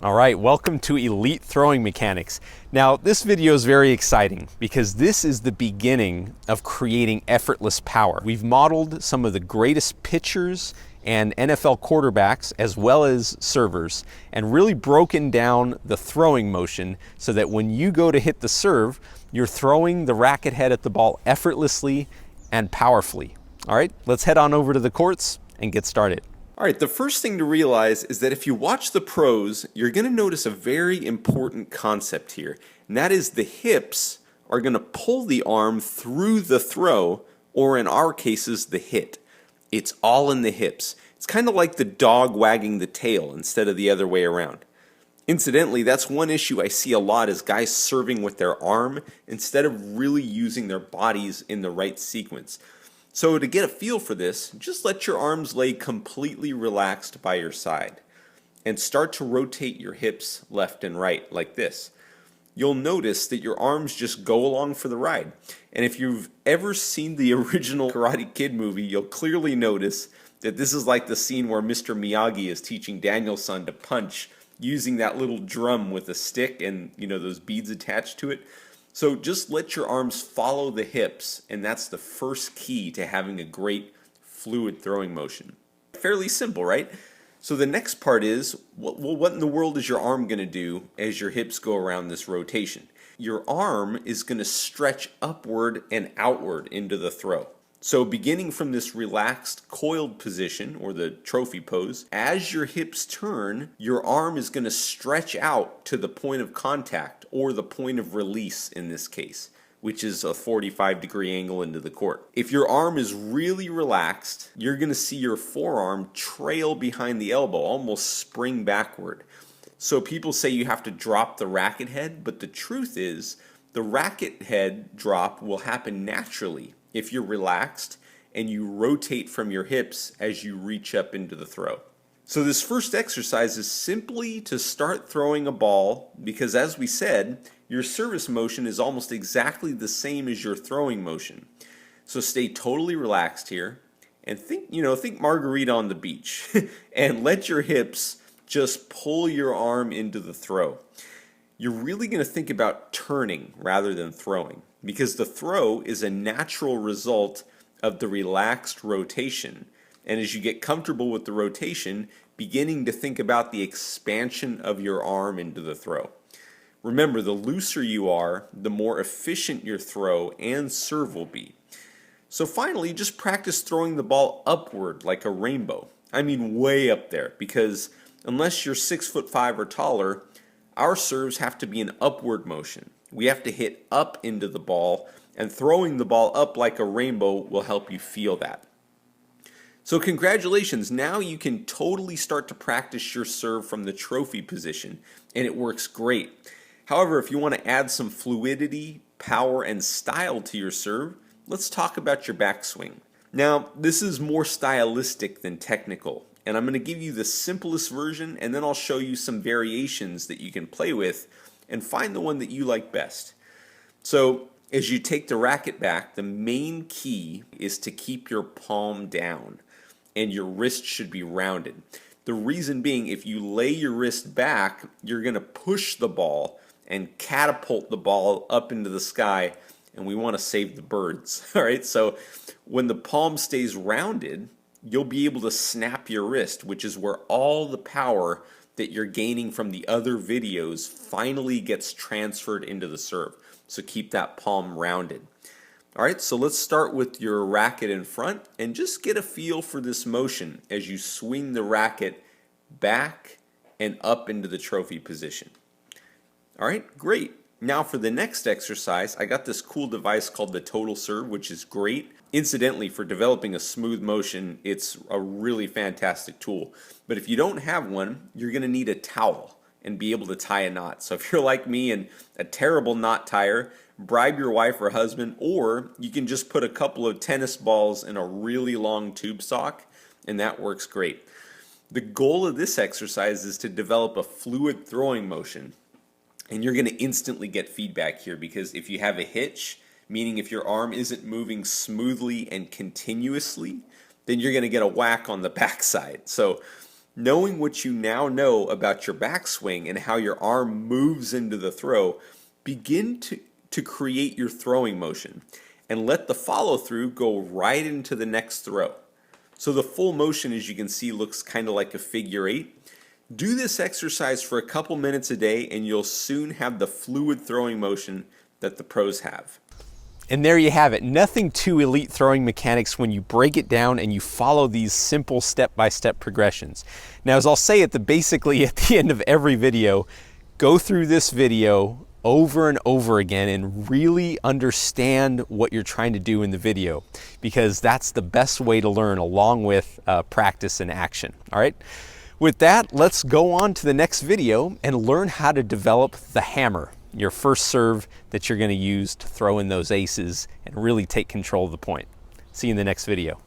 All right, welcome to Elite Throwing Mechanics. Now, this video is very exciting because this is the beginning of creating effortless power. We've modeled some of the greatest pitchers and NFL quarterbacks as well as servers and really broken down the throwing motion so that when you go to hit the serve, you're throwing the racket head at the ball effortlessly and powerfully. All right, let's head on over to the courts and get started. All right, the first thing to realize is that if you watch the pros, you're going to notice a very important concept here, and that is the hips are going to pull the arm through the throw, or in our cases, the hit. It's all in the hips. It's kind of like the dog wagging the tail instead of the other way around. Incidentally, that's one issue I see a lot is guys serving with their arm instead of really using their bodies in the right sequence. So to get a feel for this, just let your arms lay completely relaxed by your side and start to rotate your hips left and right like this. You'll notice that your arms just go along for the ride. And if you've ever seen the original Karate Kid movie, you'll clearly notice that this is like the scene where Mr. Miyagi is teaching Daniel-san to punch using that little drum with a stick and, those beads attached to it. So just let your arms follow the hips, and that's the first key to having a great fluid throwing motion. Fairly simple, right? So the next part is, what in the world is your arm going to do as your hips go around this rotation? Your arm is going to stretch upward and outward into the throw. So beginning from this relaxed coiled position, or the trophy pose, as your hips turn, your arm is going to stretch out to the point of contact, or the point of release in this case, which is a 45-degree angle into the court. If your arm is really relaxed, you're going to see your forearm trail behind the elbow, almost spring backward. So people say you have to drop the racket head, but the truth is the racket head drop will happen naturally if you're relaxed and you rotate from your hips as you reach up into the throw. So this first exercise is simply to start throwing a ball because, as we said, your service motion is almost exactly the same as your throwing motion. So stay totally relaxed here and think Margarita on the beach and let your hips just pull your arm into the throw. You're really going to think about turning rather than throwing because the throw is a natural result of the relaxed rotation. And as you get comfortable with the rotation, beginning to think about the expansion of your arm into the throw. Remember, the looser you are, the more efficient your throw and serve will be. So finally, just practice throwing the ball upward like a rainbow. I mean way up there, because unless you're 6'5" or taller, our serves have to be an upward motion. We have to hit up into the ball, and throwing the ball up like a rainbow will help you feel that. So congratulations, now you can totally start to practice your serve from the trophy position, and it works great. However, if you want to add some fluidity, power, and style to your serve, let's talk about your backswing. Now, this is more stylistic than technical, and I'm going to give you the simplest version, and then I'll show you some variations that you can play with and find the one that you like best. So as you take the racket back, the main key is to keep your palm down and your wrist should be rounded. The reason being, if you lay your wrist back, you're going to push the ball and catapult the ball up into the sky, and we want to save the birds. All right, so when the palm stays rounded, you'll be able to snap your wrist, which is where all the power that you're gaining from the other videos finally gets transferred into the serve. So keep that palm rounded. All right, so let's start with your racket in front and just get a feel for this motion as you swing the racket back and up into the trophy position. All right, great. Now for the next exercise, I got this cool device called the Total Serve, which is great. Incidentally, for developing a smooth motion, it's a really fantastic tool. But if you don't have one, you're going to need a towel and be able to tie a knot. So if you're like me and a terrible knot tire, bribe your wife or husband, or you can just put a couple of tennis balls in a really long tube sock, and that works great. The goal of this exercise is to develop a fluid throwing motion. And you're going to instantly get feedback here because if you have a hitch, meaning if your arm isn't moving smoothly and continuously, then you're going to get a whack on the backside. So Knowing what you now know about your backswing and how your arm moves into the throw, begin to create your throwing motion and let the follow through go right into the next throw. So the full motion, as you can see, looks kind of like a figure eight. Do this exercise for a couple minutes a day and you'll soon have the fluid throwing motion that the pros have. And there you have it. Nothing too elite throwing mechanics when you break it down and you follow these simple step-by-step progressions. Now, as I'll say basically at the end of every video, go through this video over and over again and really understand what you're trying to do in the video, because that's the best way to learn, along with practice and action. All right. With that, let's go on to the next video and learn how to develop the hammer, your first serve that you're going to use to throw in those aces and really take control of the point. See you in the next video.